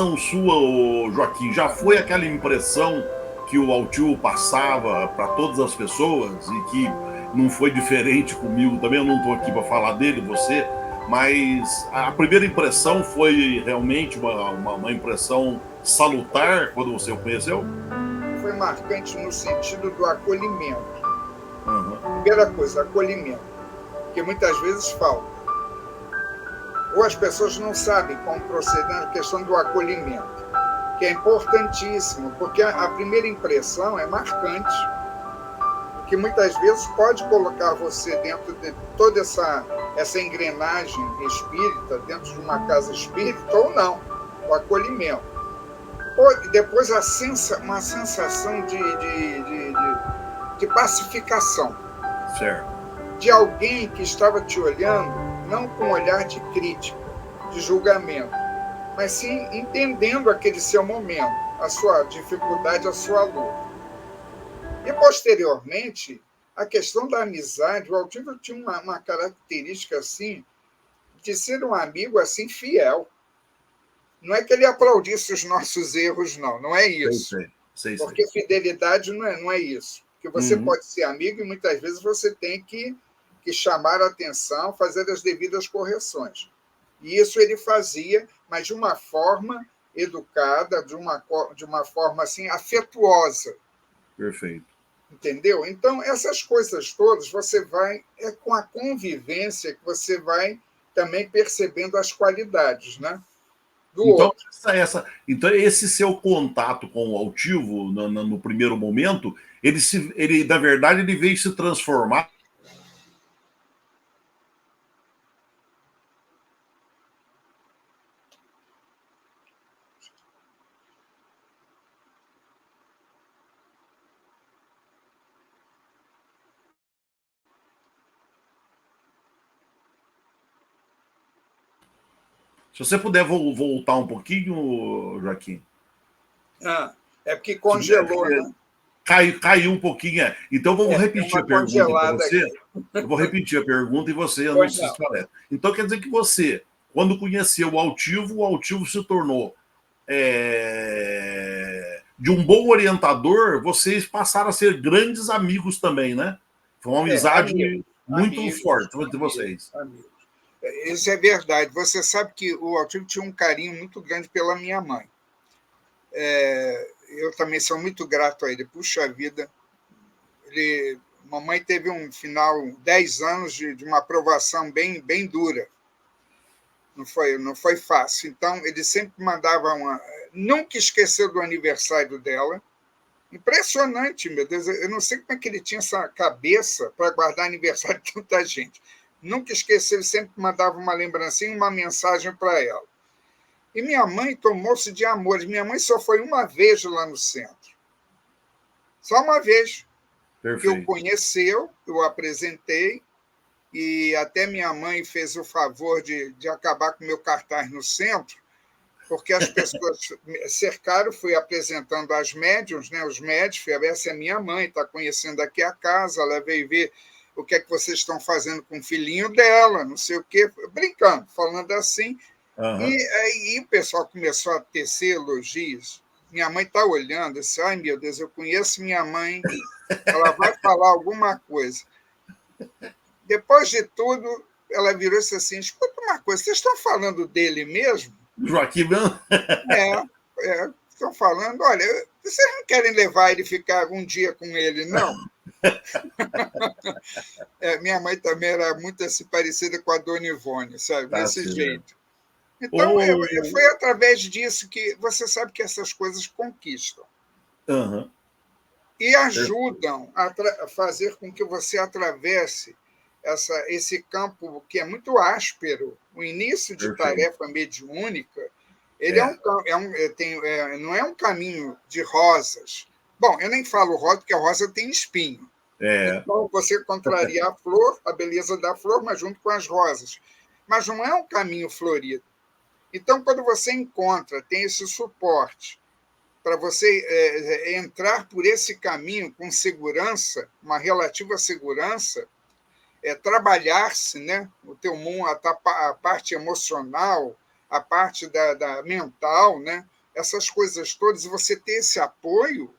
impressão sua, Joaquim, já foi aquela impressão que o Altivo passava para todas as pessoas e que não foi diferente comigo também? Eu não estou aqui para falar dele, você, mas a primeira impressão foi realmente uma impressão salutar quando você o conheceu? Foi marcante no sentido do acolhimento. Uhum. Primeira coisa, acolhimento, que muitas vezes falta. Ou as pessoas não sabem como proceder na questão do acolhimento, que é importantíssimo, porque a primeira impressão é marcante, que muitas vezes pode colocar você dentro de toda essa engrenagem espírita, dentro de uma casa espírita ou não, o acolhimento. Depois uma sensação de pacificação, Certo. de alguém que estava te olhando, não com um olhar de crítica, de julgamento, mas sim entendendo aquele seu momento, a sua dificuldade, a sua luta. E, posteriormente, a questão da amizade, o Altivo tinha uma característica assim, de ser um amigo assim fiel. Não é que ele aplaudisse os nossos erros, não é isso. Sei. Porque fidelidade não é isso. Porque você pode ser amigo e muitas vezes você tem que chamar a atenção, fazer as devidas correções. E isso ele fazia, mas de uma forma educada, de uma forma assim afetuosa. Perfeito. Entendeu? Então, essas coisas todas você vai, é com a convivência que você vai também percebendo as qualidades, né, do Então, outro. então, esse seu contato com o Altivo, no primeiro momento, na verdade, ele veio se transformar. Se você puder voltar um pouquinho, Joaquim. É porque congelou, né? Caiu um pouquinho. Então, vou Tem repetir uma a pergunta para congelada você. aqui. Eu vou repetir a pergunta e você não Pois se não. esclarece. Então, quer dizer que você, quando conheceu o Altivo se tornou de um bom orientador, vocês passaram a ser grandes amigos também, né? Foi uma amizade muito forte entre vocês. Amigos. Isso é verdade. Você sabe que o Altivo tinha um carinho muito grande pela minha mãe. Eu também sou muito grato a ele. Puxa vida, mamãe teve um final, 10 anos de uma aprovação bem dura. Não foi fácil. Então, ele sempre mandava nunca esqueceu do aniversário dela. Impressionante, meu Deus. Eu não sei como é que ele tinha essa cabeça para guardar aniversário de tanta gente. Nunca esqueceu, ele sempre mandava uma lembrancinha, uma mensagem para ela. E minha mãe tomou-se de amores. Minha mãe só foi uma vez lá no centro. Só uma vez. Que eu conheceu, eu apresentei, e até minha mãe fez o favor de acabar com o meu cartaz no centro, porque as pessoas cercaram, fui apresentando as médiums, né, os médios, essa é minha mãe, está conhecendo aqui a casa, ela veio ver o que é que vocês estão fazendo com o filhinho dela, não sei o quê, brincando, falando assim. E aí o pessoal começou a tecer elogios. Minha mãe está olhando, disse, ai meu Deus, eu conheço minha mãe, ela vai falar alguma coisa. Depois de tudo, ela virou e disse assim, escuta uma coisa, vocês estão falando dele mesmo? Joaquim, não? Estão falando, olha, vocês não querem levar ele e ficar um dia com ele, não? Minha mãe também era muito assim, parecida com a Dona Ivone, sabe? Tá Desse certo. jeito. Então, foi através disso que você sabe que essas coisas conquistam. E ajudam a fazer com que você atravesse esse campo que é muito áspero. O início de tarefa mediúnica, ele não é um caminho de rosas. Bom, eu nem falo rosa, porque a rosa tem espinho. Então, você contraria a flor, a beleza da flor, mas junto com as rosas. Mas não é um caminho florido. Então, quando você encontra, tem esse suporte para você entrar por esse caminho com segurança, uma relativa segurança, trabalhar-se, né, o teu mundo, a parte emocional, a parte da mental, né? Essas coisas todas, você ter esse apoio,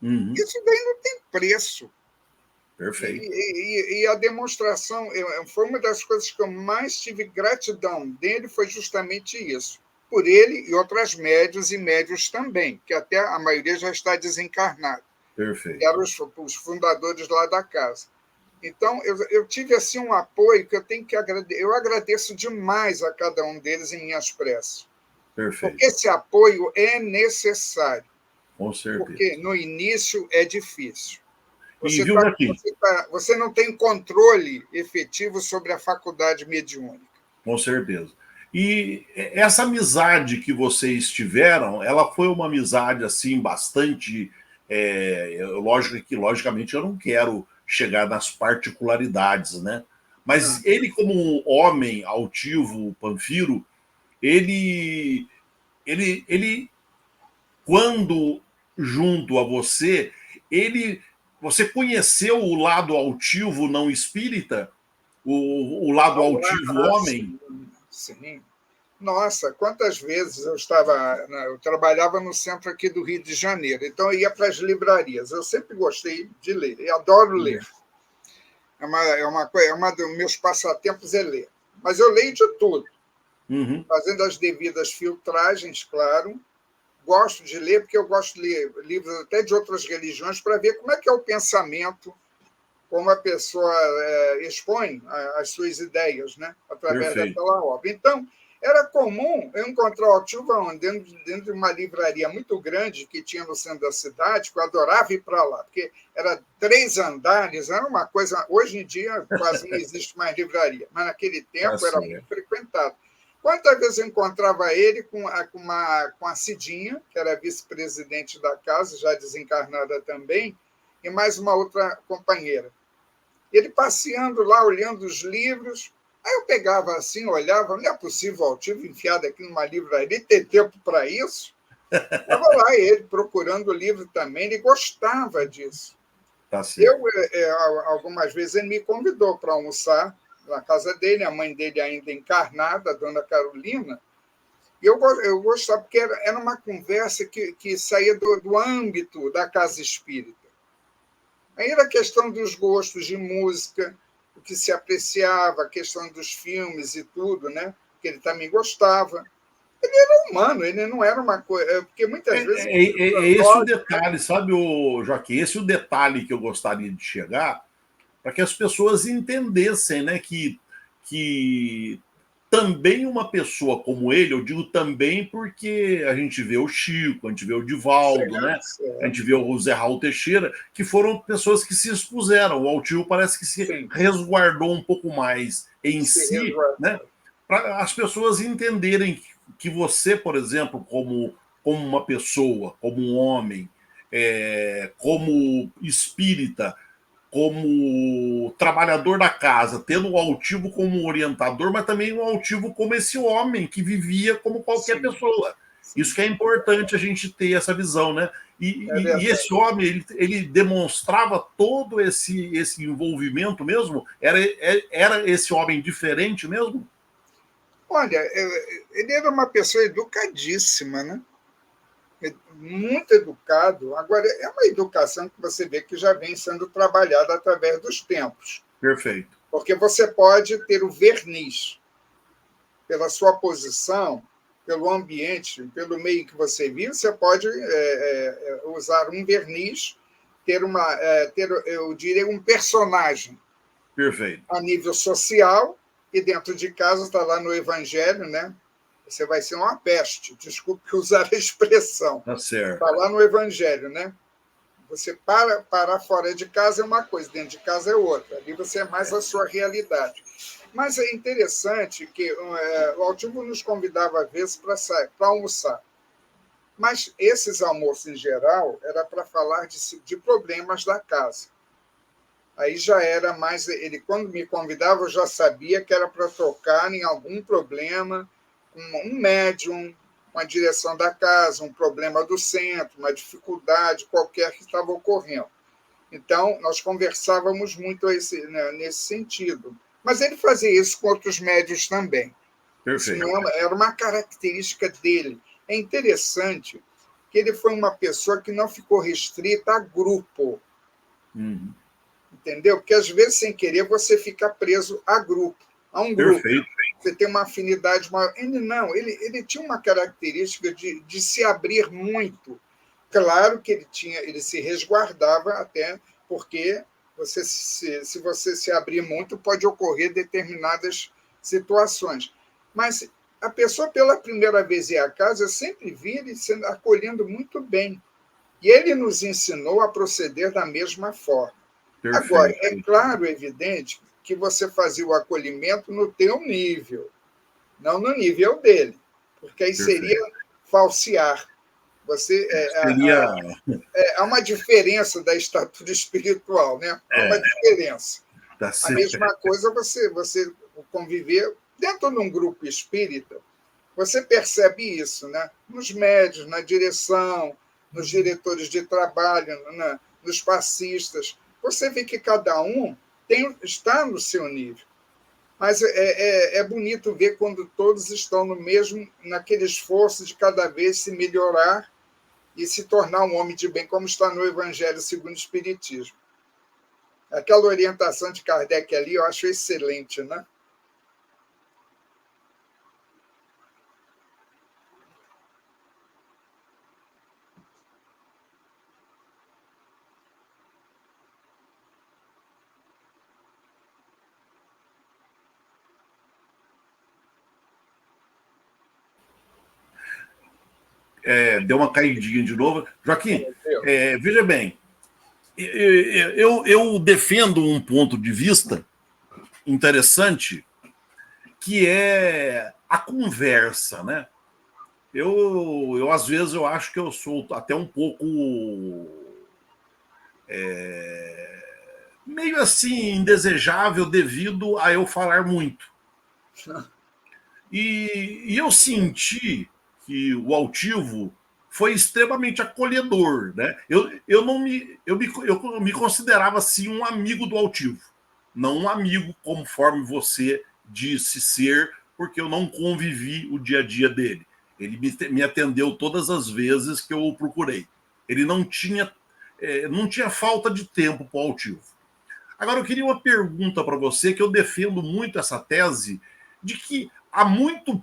isso daí não tem preço. Perfeito. E a demonstração, foi uma das coisas que eu mais tive gratidão dele, foi justamente isso. Por ele e outras médios e médios também, que até a maioria já está desencarnada. Perfeito. Eram os fundadores lá da casa. Então, eu tive assim um apoio que eu tenho que agradecer. Eu agradeço demais a cada um deles em minhas preces. Perfeito. Porque esse apoio é necessário. Com certeza. Porque no início é difícil. E viu aqui? Você não tem controle efetivo sobre a faculdade mediúnica. Com certeza. E essa amizade que vocês tiveram, ela foi uma amizade assim bastante. Lógico que, logicamente, eu não quero chegar nas particularidades, né? Mas ele, como um homem altivo, Panfiro, ele, quando junto a você, você conheceu o lado altivo não espírita? O lado altivo homem? Sim. Nossa, quantas vezes eu trabalhava no centro aqui do Rio de Janeiro, então eu ia para as livrarias. Eu sempre gostei de ler, eu adoro ler. Uma dos meus passatempos é ler. Mas eu leio de tudo, fazendo as devidas filtragens, claro. Gosto de ler, porque eu gosto de ler livros até de outras religiões para ver como é que é o pensamento, como a pessoa expõe as suas ideias, né, através daquela obra. Então, era comum eu encontrar o Altivo dentro de uma livraria muito grande que tinha no centro da cidade, que eu adorava ir para lá, porque era 3 andares, era uma coisa... Hoje em dia quase não existe mais livraria, mas naquele tempo era muito frequentado. Quantas vezes eu encontrava ele com a Cidinha, que era vice-presidente da casa, já desencarnada também, e mais uma outra companheira. Ele passeando lá, olhando os livros. Aí eu pegava assim, olhava, não é possível o Altivo enfiado aqui numa livraria ter tempo para isso. Estava lá ele procurando o livro também, ele gostava disso. Tá certo. Algumas vezes ele me convidou para almoçar na casa dele, a mãe dele ainda encarnada, a dona Carolina, e eu gostava, porque era uma conversa que saía do âmbito da casa espírita. Aí era a questão dos gostos de música, o que se apreciava, a questão dos filmes e tudo, né? Que ele também gostava. Ele era humano, ele não era uma coisa... Porque muitas vezes... Esse o detalhe, sabe, Joaquim? Esse é o detalhe que eu gostaria de chegar, para que as pessoas entendessem, né, que também uma pessoa como ele, eu digo também porque a gente vê o Chico, a gente vê o Divaldo, né? A gente vê o Zé Raul Teixeira, que foram pessoas que se expuseram. O Altivo parece que se resguardou um pouco mais em si, né? Para as pessoas entenderem que você, por exemplo, como uma pessoa, como um homem, como espírita, como trabalhador da casa, tendo o Altivo como orientador, mas também o Altivo como esse homem que vivia como qualquer pessoa. Isso que é importante a gente ter essa visão, né? E esse homem, ele demonstrava todo esse envolvimento mesmo? Era esse homem diferente mesmo? Olha, ele era uma pessoa educadíssima, né? Muito educado. Agora, é uma educação que você vê que já vem sendo trabalhada através dos tempos. Perfeito. Porque você pode ter o verniz pela sua posição, pelo ambiente, pelo meio que você vive, você pode usar um verniz, ter, eu diria, um personagem. Perfeito. A nível social, e dentro de casa está lá no Evangelho, né? Você vai ser uma peste, desculpe usar a expressão. Tá certo. Está lá no Evangelho, né? Você parar fora de casa é uma coisa, dentro de casa é outra. Ali você é mais a sua realidade. Mas é interessante que o Altivo nos convidava, às vezes, para almoçar. Mas esses almoços, em geral, era para falar de problemas da casa. Aí já era mais... Ele, quando me convidava, eu já sabia que era para tocar em algum problema, um médium, uma direção da casa, um problema do centro, uma dificuldade qualquer que estava ocorrendo. Então, nós conversávamos muito nesse sentido. Mas ele fazia isso com outros médios também. Isso Perfeito. não era uma característica dele. É interessante que ele foi uma pessoa que não ficou restrita a grupo, Uhum. entendeu? Porque, às vezes, sem querer, você fica preso a grupo, a um grupo. Perfeito. Você tem uma afinidade maior. Ele não, ele tinha uma característica de se abrir muito. Claro que ele se resguardava até porque se você se abrir muito, pode ocorrer determinadas situações. Mas a pessoa, pela primeira vez ir à casa, eu sempre vi ele sendo acolhendo muito bem. E ele nos ensinou a proceder da mesma forma. Agora, Perfeito. é claro, evidente, que você fazia o acolhimento no teu nível, não no nível dele, porque aí seria Perfeito. falsear. Você, Seria. há uma diferença da estatura espiritual, né? Há uma É, diferença. tá A certo. mesma coisa você conviver dentro de um grupo espírita, você percebe isso, né? Nos médios, na direção, nos diretores de trabalho, nos passistas. Você vê que cada um está no seu nível. Mas é bonito ver quando todos estão no mesmo, naquele esforço de cada vez se melhorar e se tornar um homem de bem, como está no Evangelho segundo o Espiritismo. Aquela orientação de Kardec ali eu acho excelente, né? Deu uma caidinha de novo. Joaquim, Entendeu? veja bem, eu defendo um ponto de vista interessante que é a conversa, né? Às vezes, eu acho que eu sou até um pouco meio assim indesejável devido a eu falar muito. E eu senti que o altivo foi extremamente acolhedor, né? Eu me considerava assim um amigo do altivo, não um amigo conforme você disse ser, porque eu não convivi o dia a dia dele. Ele me atendeu todas as vezes que eu o procurei. Ele não tinha falta de tempo para o altivo. Agora, eu queria uma pergunta para você, que eu defendo muito essa tese de que há muito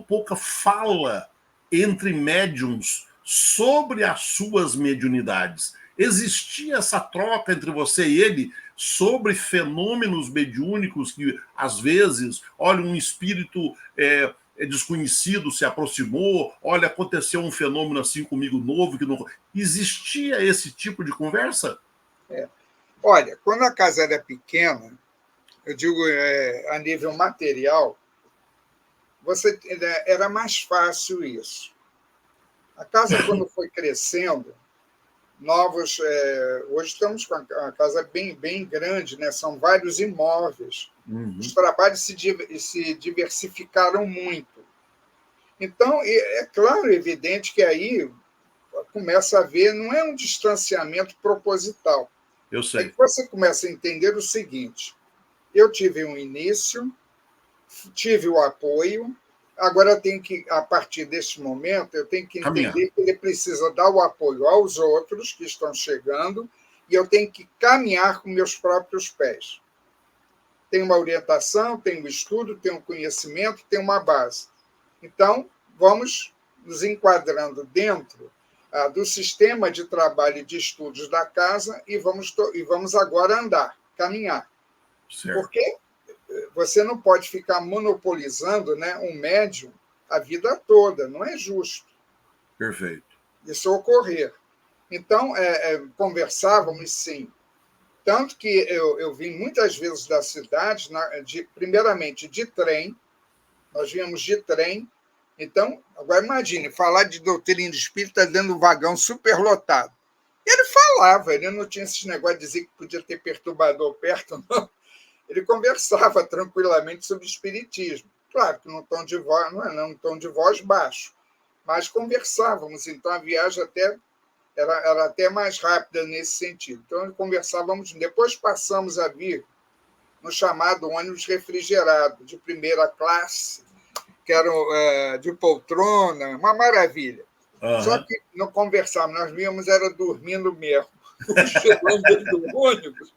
pouca fala entre médiums sobre as suas mediunidades. Existia essa troca entre você e ele sobre fenômenos mediúnicos que, às vezes, olha, um espírito desconhecido se aproximou, olha, aconteceu um fenômeno assim comigo novo que não. Existia esse tipo de conversa? É. Olha, quando a casa era pequena, eu digo a nível material, era mais fácil isso. A casa, quando foi crescendo, hoje estamos com a casa bem grande, né? São vários imóveis. Os Uhum. trabalhos se diversificaram muito. Então, é claro, evidente que aí começa a haver, não é um distanciamento proposital, Eu é sei. que você começa a entender o seguinte: eu tive um início, tive o apoio, agora eu tenho que, a partir deste momento, eu tenho que Caminhar. entender que ele precisa dar o apoio aos outros que estão chegando e eu tenho que caminhar com meus próprios pés. Tem uma orientação, tem um estudo, tem um conhecimento, tem uma base. Então, vamos nos enquadrando dentro do sistema de trabalho e de estudos da casa e vamos agora andar, caminhar. Certo. Porque você não pode ficar monopolizando, né, um médium a vida toda, não é justo Perfeito. isso ocorrer. Então, conversávamos sim. Tanto que eu vim muitas vezes da cidade, primeiramente de trem, nós víamos de trem. Então, agora imagine, falar de doutrina espírita dentro do vagão superlotado. Ele falava, ele não tinha esse negócio de dizer que podia ter perturbador perto, não. Ele conversava tranquilamente sobre espiritismo. Claro que num tom de voz, não é num tom de voz baixo, mas conversávamos. Então, a viagem era até mais rápida nesse sentido. Então, conversávamos. Depois passamos a vir no chamado ônibus refrigerado, de primeira classe, que era de poltrona, uma maravilha. Só que não conversávamos, nós víamos era dormindo mesmo. Chegando dentro do ônibus,